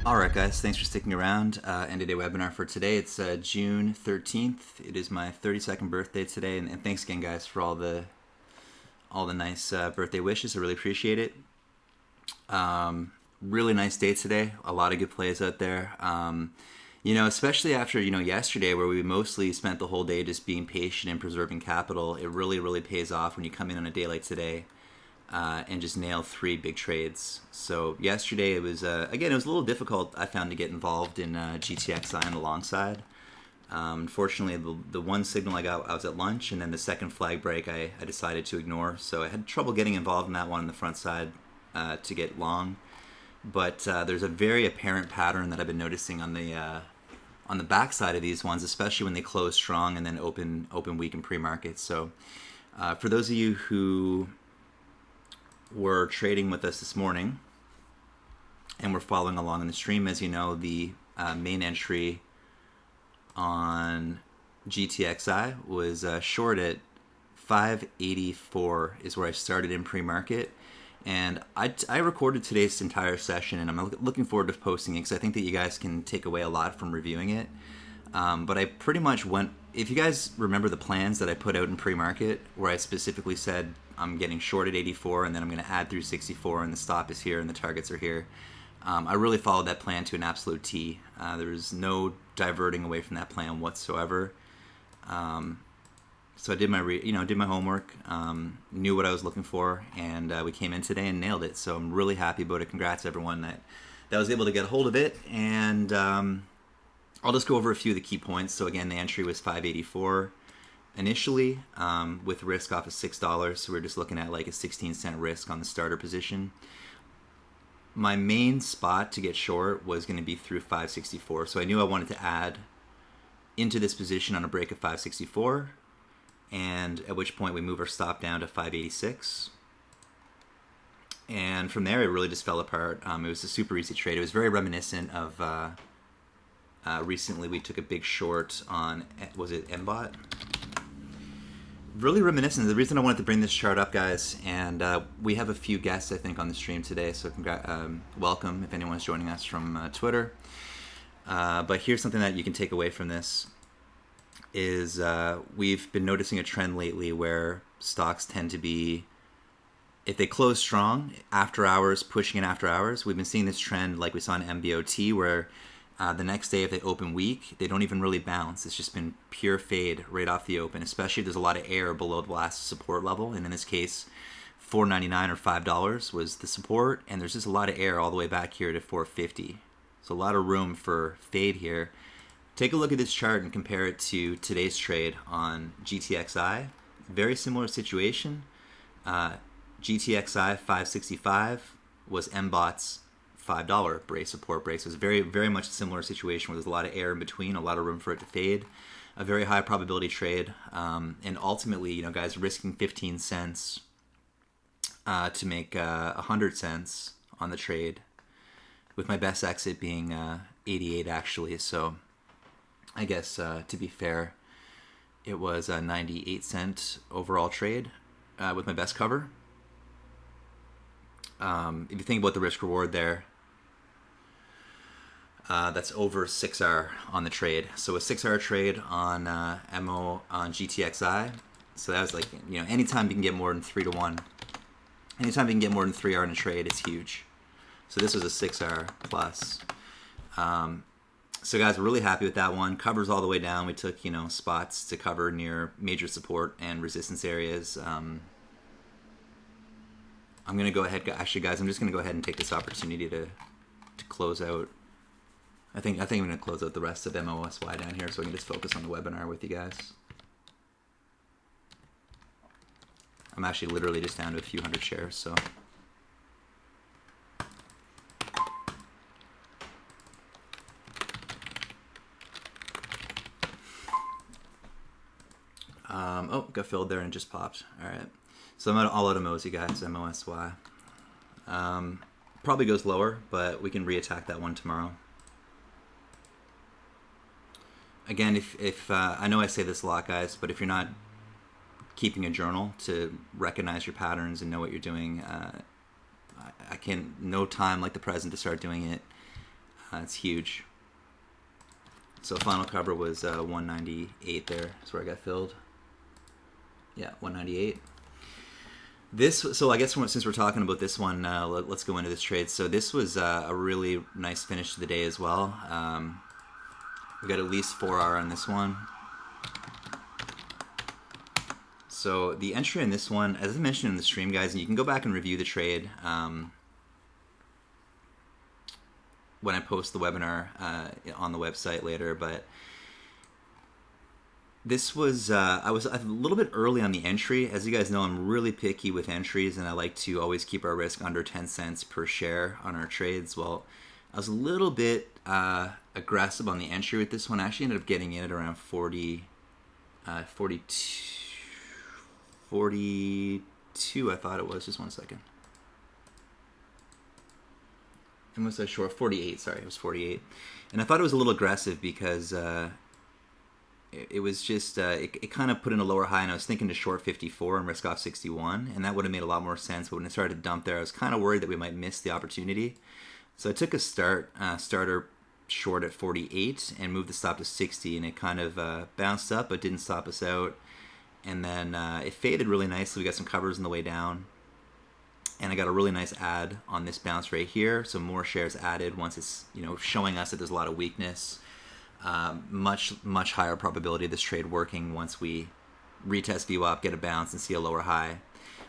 Alright guys, thanks for sticking around. End of day webinar for today. It's June 13th. It is my 32nd birthday today, and thanks again guys for all the nice birthday wishes. I really appreciate it. Really nice day today. A lot of good plays out there. Especially after, yesterday where we mostly spent the whole day just being patient and preserving capital. It really, really pays off when you come in on a day like today. And just nail 3 big trades. So yesterday it was, again, it was a little difficult, I found, to get involved in GTXI on the long side. Unfortunately, the one signal I got, I was at lunch, and then the second flag break I decided to ignore. So I had trouble getting involved in that one on the front side to get long. But there's a very apparent pattern that I've been noticing on the back side of these ones, especially when they close strong and then open weak in pre-market. So for those of you who were trading with us this morning and we're following along in the stream, as you know, the main entry on GTXI was short at 584 is where I started in pre-market, and I recorded today's entire session, and I'm looking forward to posting it because I think that you guys can take away a lot from reviewing it. But I pretty much went, if you guys remember the plans that I put out in pre-market where I specifically said I'm getting short at 84 and then I'm going to add through 64 and the stop is here and the targets are here, I really followed that plan to an absolute T. There was no diverting away from that plan whatsoever. So I did my did my homework, knew what I was looking for, and we came in today and nailed it. So I'm really happy about it. Congrats everyone that was able to get a hold of it. And I'll just go over a few of the key points. So again, the entry was 584 initially, with risk off of $6. So we're just looking at like a 16-cent risk on the starter position. My main spot to get short was going to be through 564. So I knew I wanted to add into this position on a break of 564, and at which point we move our stop down to 586. And from there, it really just fell apart. It was a super easy trade. It was very reminiscent of recently we took a big short on, was it MBOT? Really reminiscent. The reason I wanted to bring this chart up, guys, and we have a few guests, I think, on the stream today, so welcome if anyone's joining us from Twitter. But here's something that you can take away from this is we've been noticing a trend lately where stocks tend to be, if they close strong after hours, pushing in after hours. We've been seeing this trend like we saw in MBOT where the next day, if they open weak, they don't even really bounce. It's just been pure fade right off the open, especially if there's a lot of air below the last support level. And in this case, $4.99 or $5 was the support, and there's just a lot of air all the way back here to $4.50. So a lot of room for fade here. Take a look at this chart and compare it to today's trade on GTXI. Very similar situation. GTXI 565 was MBOT's $5 brace, support brace. It was very, very much a similar situation where there's a lot of air in between, a lot of room for it to fade. A very high probability trade. And ultimately, guys, risking 15 cents to make 100 cents on the trade, with my best exit being 88 actually. So I guess to be fair, it was a 98-cent overall trade with my best cover. If you think about the risk reward there, that's over 6R on the trade. So a 6R trade on on GTXI. So that was like, anytime you can get more than 3 to 1, anytime you can get more than 3R in a trade, it's huge. So this was a 6R plus. So guys, we're really happy with that one. Covers all the way down. We took, spots to cover near major support and resistance areas. I'm going to go ahead, actually guys, I'm just going to go ahead and take this opportunity to close out. I think I'm going to close out the rest of MOSY down here so I can just focus on the webinar with you guys. I'm actually literally just down to a few hundred shares, so. Oh, got filled there and just popped. All right. So I'm all out of MOSY, guys, MOSY. Probably goes lower, but we can reattack that one tomorrow. Again, if I know I say this a lot, guys, but if you're not keeping a journal to recognize your patterns and know what you're doing, I can, no time like the present to start doing it. It's huge. So final cover was 198 there. That's where I got filled. Yeah, 198. So I guess since we're talking about this one, let's go into this trade. So this was a really nice finish to the day as well. We got at least 4R on this one. So the entry in this one, as I mentioned in the stream, guys, and you can go back and review the trade when I post the webinar on the website later, but this was, I was a little bit early on the entry. As you guys know, I'm really picky with entries, and I like to always keep our risk under 10 cents per share on our trades. Well, I was a little bit aggressive on the entry with this one. I actually ended up getting in at around 42, I thought it was. Just one second. And was I short? 48, sorry, it was 48. And I thought it was a little aggressive because it was just, it kind of put in a lower high, and I was thinking to short 54 and risk off 61, and that would have made a lot more sense. But when it started to dump there, I was kind of worried that we might miss the opportunity. So I took a starter short at 48 and moved the stop to 60, and it kind of bounced up but didn't stop us out. And then it faded really nicely. We got some covers on the way down. And I got a really nice add on this bounce right here. So more shares added once it's, showing us that there's a lot of weakness. Much higher probability of this trade working once we retest VWAP, get a bounce, and see a lower high.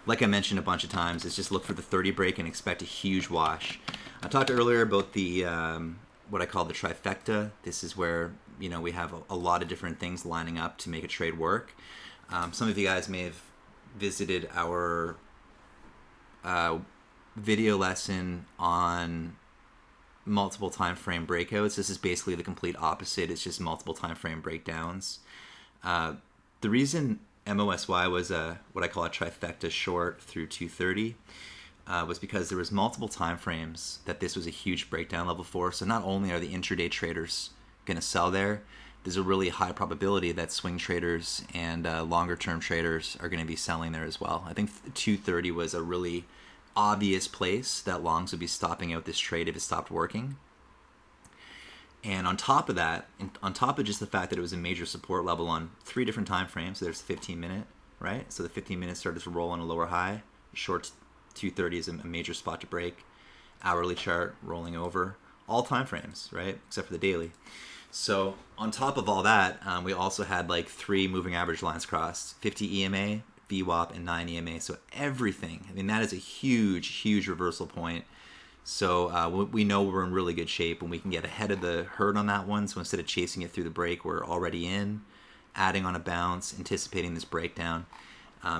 Like I mentioned a bunch of times, is just look for the 30 break and expect a huge wash. I talked earlier about the what I call the trifecta. This is where we have a lot of different things lining up to make a trade work. Some of you guys may have visited our video lesson on multiple time frame breakouts. This is basically the complete opposite. It's just multiple time frame breakdowns. The reason MOSY was what I call a trifecta short through 230 was because there was multiple time frames that this was a huge breakdown level for. So not only are the intraday traders going to sell there, there's a really high probability that swing traders and longer term traders are going to be selling there as well. I think 230 was a really obvious place that longs would be stopping out this trade if it stopped working. And on top of that, on top of just the fact that it was a major support level on 3 different time frames, so there's the 15 minute, right? So the 15 minutes started to roll on a lower high. Short 230 is a major spot to break. Hourly chart rolling over. All time frames, right? Except for the daily. So on top of all that, we also had like 3 moving average lines crossed, 50 EMA, VWAP, and 9 EMA. So everything, that is a huge reversal point. So we know we're in really good shape when we can get ahead of the herd on that one. So instead of chasing it through the break, we're already in, adding on a bounce, anticipating this breakdown.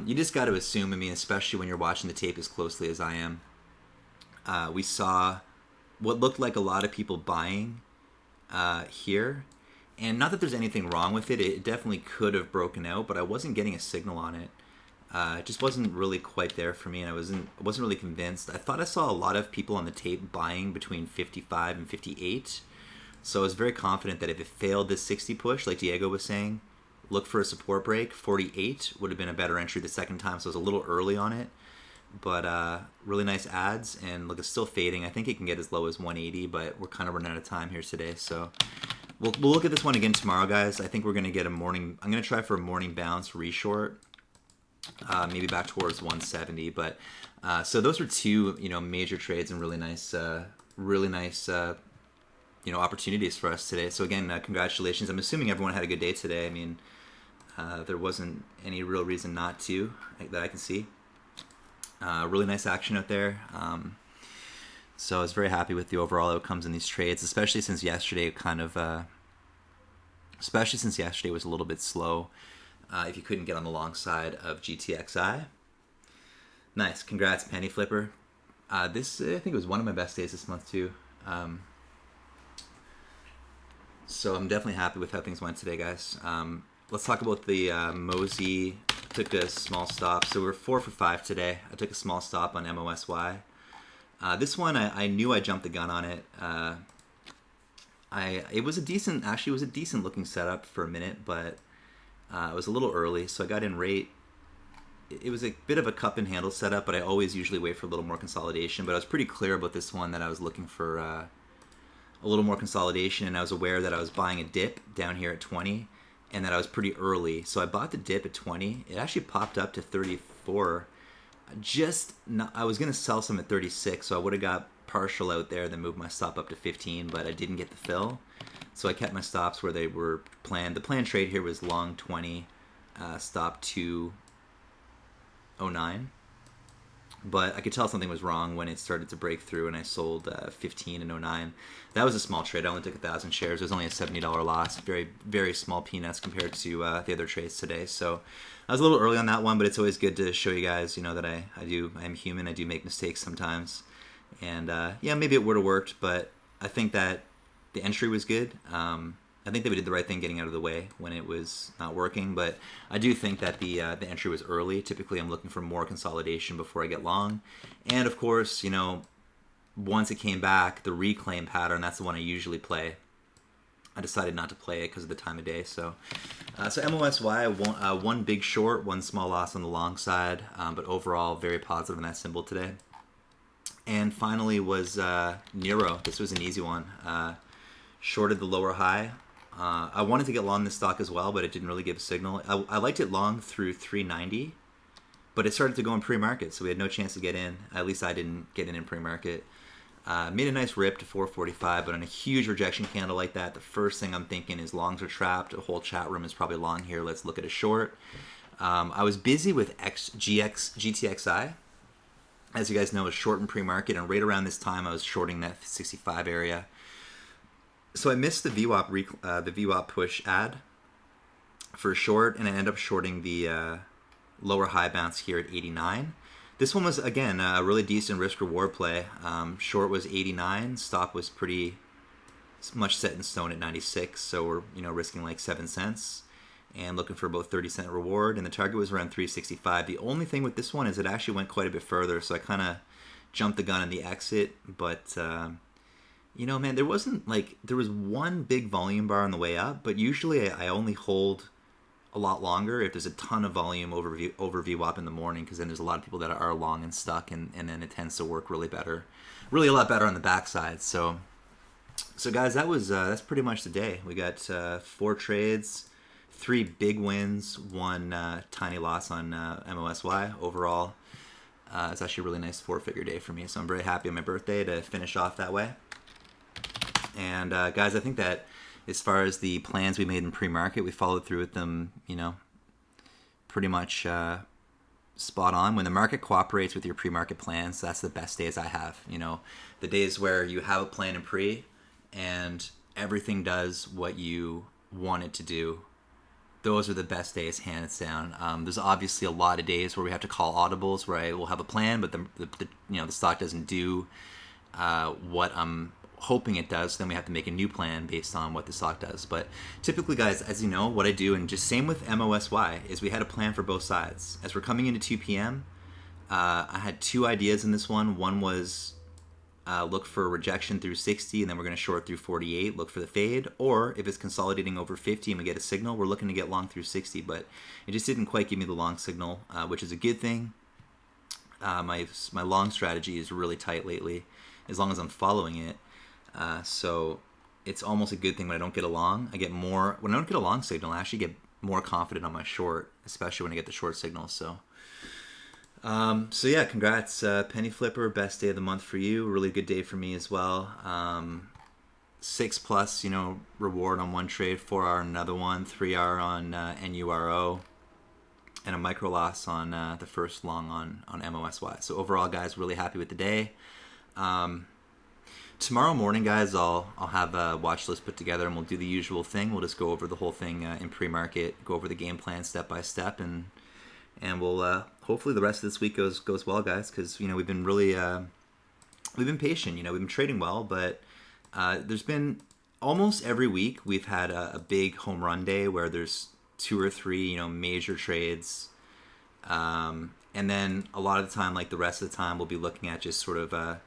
You just got to assume, especially when you're watching the tape as closely as I am, we saw what looked like a lot of people buying here, and not that there's anything wrong with it. It definitely could have broken out, but I wasn't getting a signal on it. It just wasn't really quite there for me, and I wasn't really convinced. I thought I saw a lot of people on the tape buying between 55 and 58, so I was very confident that if it failed this 60 push, like Diego was saying, look for a support break. 48 would have been a better entry the second time, so I was a little early on it. But really nice ads, and look, it's still fading. I think it can get as low as 180, but we're kind of running out of time here today. So we'll look at this one again tomorrow, guys. I think we're going to get a morning. I'm going to try for a morning bounce reshort, maybe back towards 170. But so those were 2 major trades and really nice opportunities for us today. So again, congratulations. I'm assuming everyone had a good day today. There wasn't any real reason not to that I can see. Really nice action out there. So I was very happy with the overall outcomes in these trades, especially since yesterday was a little bit slow. If you couldn't get on the long side of GTXI. Nice. Congrats, Penny Flipper. This, I think, was one of my best days this month too. So I'm definitely happy with how things went today, guys. Let's talk about the MOSY. Took a small stop. So we're 4 for 5 today. I took a small stop on MOSY. This one, I knew I jumped the gun on it. It was a decent looking setup for a minute, but it was a little early, so I got in rate. It was a bit of a cup and handle setup, but I always usually wait for a little more consolidation. But I was pretty clear about this one that I was looking for a a little more consolidation, and I was aware that I was buying a dip down here at 20, and that I was pretty early. So I bought the dip at 20. It actually popped up to 34. I was going to sell some at 36, so I would have got partial out there, then moved my stop up to 15, but I didn't get the fill. So I kept my stops where they were planned. The planned trade here was long 20, stop 209. But I could tell something was wrong when it started to break through, and I sold 15 and 09. That was a small trade. I only took 1,000 shares. It was only a $70 loss. Very, very small peanuts compared to the other trades today. So I was a little early on that one, but it's always good to show you guys, that I'm human. I do make mistakes sometimes. And maybe it would have worked, but I think that the entry was good. I think that we did the right thing getting out of the way when it was not working, but I do think that the entry was early. Typically, I'm looking for more consolidation before I get long. And of course, once it came back, the reclaim pattern, that's the one I usually play. I decided not to play it because of the time of day. So MOSY, one big short, one small loss on the long side, but overall very positive in that symbol today. And finally was Nero. This was an easy one. Shorted the lower high. I wanted to get long this stock as well, but it didn't really give a signal. I liked it long through 390, but it started to go in pre-market, so we had no chance to get in. At least I didn't get in pre-market. Made a nice rip to 445, but on a huge rejection candle like that, the first thing I'm thinking is longs are trapped. The whole chat room is probably long here. Let's look at a short. I was busy with GTXI. As you guys know, it's short in pre-market, and right around this time I was shorting that 65 area. So I missed the VWAP push ad for a short, and I ended up shorting the lower high bounce here at 89. This one was, again, a really decent risk-reward play. Short was 89, stop was pretty much set in stone at 96, so we're risking like 7 cents and looking for about 30-cent reward, and the target was around 365. The only thing with this one is it actually went quite a bit further, so I kind of jumped the gun in the exit, but man, there was one big volume bar on the way up, but usually I only hold a lot longer if there's a ton of volume over VWAP in the morning, because then there's a lot of people that are long and stuck, and then it tends to work really a lot better on the backside. So guys, that's pretty much the day. We got 4 trades, 3 big wins, 1 tiny loss on MOSY. Overall, it's actually a really nice 4-figure day for me, so I'm very happy on my birthday to finish off that way. And guys, I think that as far as the plans we made in pre-market, we followed through with them, pretty much spot on. When the market cooperates with your pre-market plans, that's the best days I have. The days where you have a plan in pre and everything does what you want it to do. Those are the best days, hands down. There's obviously a lot of days where we have to call audibles, where I will have a plan, but the stock doesn't do what I'm hoping it does. Then we have to make a new plan based on what the stock does. But typically, guys, as you know, what I do, and just same with MOSY, is we had a plan for both sides. As we're coming into 2 p.m., I had 2 ideas in this one. One was look for rejection through 60, and then we're going to short through 48, look for the fade. Or if it's consolidating over 50 and we get a signal, we're looking to get long through 60. But it just didn't quite give me the long signal, which is a good thing. My long strategy is really tight lately, as long as I'm following it. So it's almost a good thing when I don't get a long. When I don't get a long signal, I actually get more confident on my short, especially when I get the short signal. So yeah, congrats, Penny Flipper, best day of the month for you. Really good day for me as well. 6+ reward on one trade, 4R on another one, 3R on NURO, and a micro loss on the first long on MOSY. So overall, guys, really happy with the day. Tomorrow morning, guys, I'll have a watch list put together, and we'll do the usual thing. We'll just go over the whole thing in pre-market, go over the game plan step by step, and we'll hopefully the rest of this week goes well, guys. Because we've been really we've been patient. We've been trading well, but there's been almost every week we've had a big home run day where there's 2 or 3 major trades, and then a lot of the time, like the rest of the time, we'll be looking at just sort of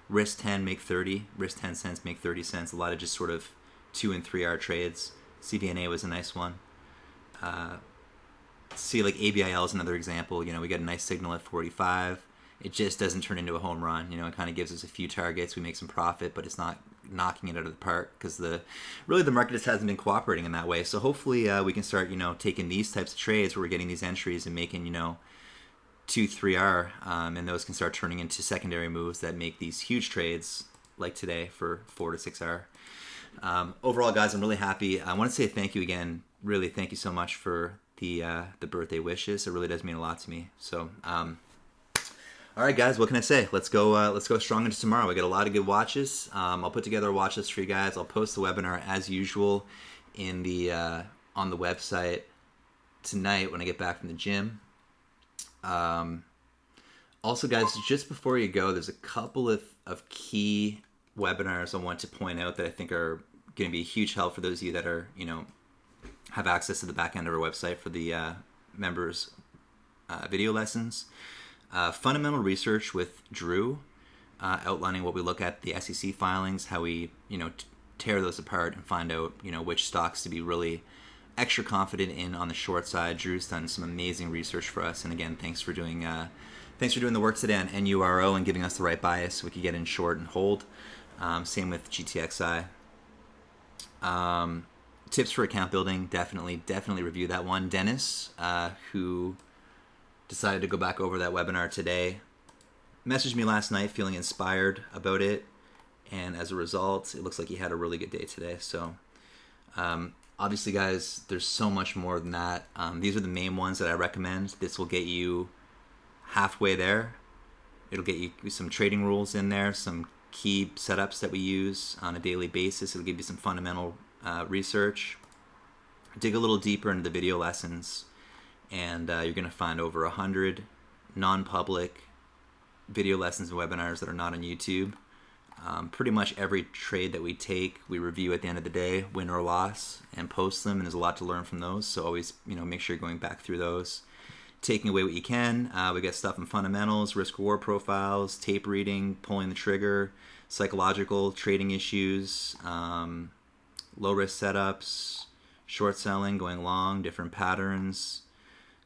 risk 10, make 30. Risk 10 cents, make 30 cents. A lot of just sort of 2 and 3 hour trades. CVNA was a nice one. See, like ABIL is another example. We got a nice signal at 45. It just doesn't turn into a home run. It kind of gives us a few targets. We make some profit, but it's not knocking it out of the park, because the market just hasn't been cooperating in that way. So hopefully we can start, taking these types of trades where we're getting these entries and making, 2-3R, and those can start turning into secondary moves that make these huge trades like today for 4 to 6R. Overall, guys, I'm really happy. I want to say thank you again. Really, thank you so much for the birthday wishes. It really does mean a lot to me. So, all right, guys, what can I say? Let's go strong into tomorrow. We got a lot of good watches. I'll put together a watch list for you guys. I'll post the webinar as usual in the on the website tonight when I get back from the gym. Also, guys, just before you go, there's a couple of key webinars I want to point out that I think are going to be a huge help for those of you that are, have access to the back end of our website for the members video lessons. Fundamental research with Drew, outlining what we look at the SEC filings, how we, tear those apart and find out, which stocks to be really extra confident in on the short side. Drew's done some amazing research for us, and again, thanks for doing the work today on NURO and giving us the right bias so we could get in short and hold. Same with GTXI. Tips for account building, definitely review that one. Dennis, who decided to go back over that webinar today, messaged me last night feeling inspired about it, and as a result, it looks like he had a really good day today. So obviously, guys, there's so much more than that. These are the main ones that I recommend. This will get you halfway there. It'll get you some trading rules in there, some key setups that we use on a daily basis. It'll give you some fundamental research. Dig a little deeper into the video lessons, and you're going to find over 100 non-public video lessons and webinars that are not on YouTube. Pretty much every trade that we take, we review at the end of the day, win or loss, and post them, and there's a lot to learn from those. So always, make sure you're going back through those, taking away what you can. We got stuff in fundamentals, risk-reward profiles, tape reading, pulling the trigger, psychological trading issues, low-risk setups, short selling, going long, different patterns,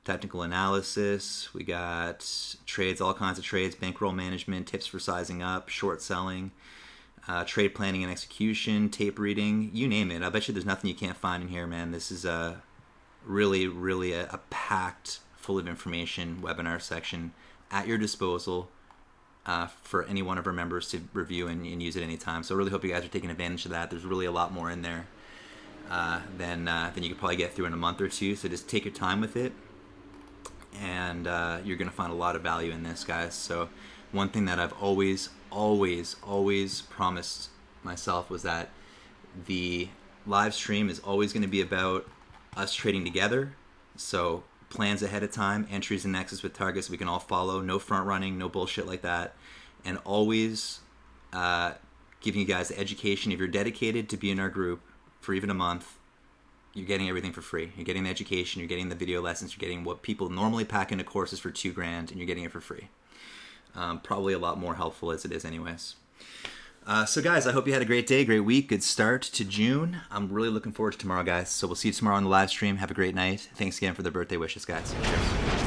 technical analysis. We got trades, all kinds of trades, bankroll management, tips for sizing up, short selling, trade planning and execution, tape reading, you name it. I bet you there's nothing you can't find in here, man. This is a really a packed, full of information webinar section at your disposal for any one of our members to review and use at any time. So I really hope you guys are taking advantage of that. There's really a lot more in there than you could probably get through in a month or two. So just take your time with it, and you're going to find a lot of value in this, guys. So one thing that I've always promised myself was that the live stream is always going to be about us trading together. So plans ahead of time, entries and nexus with targets we can all follow, no front running, no bullshit like that, and always giving you guys the education. If you're dedicated to be in our group for even a month, you're getting everything for free. You're getting the education, you're getting the video lessons, you're getting what people normally pack into courses for $2,000, and you're getting it for free. Probably a lot more helpful as it is anyways. So guys, I hope you had a great day, great week, good start to June. I'm really looking forward to tomorrow, guys. So we'll see you tomorrow on the live stream. Have a great night. Thanks again for the birthday wishes, guys. Cheers.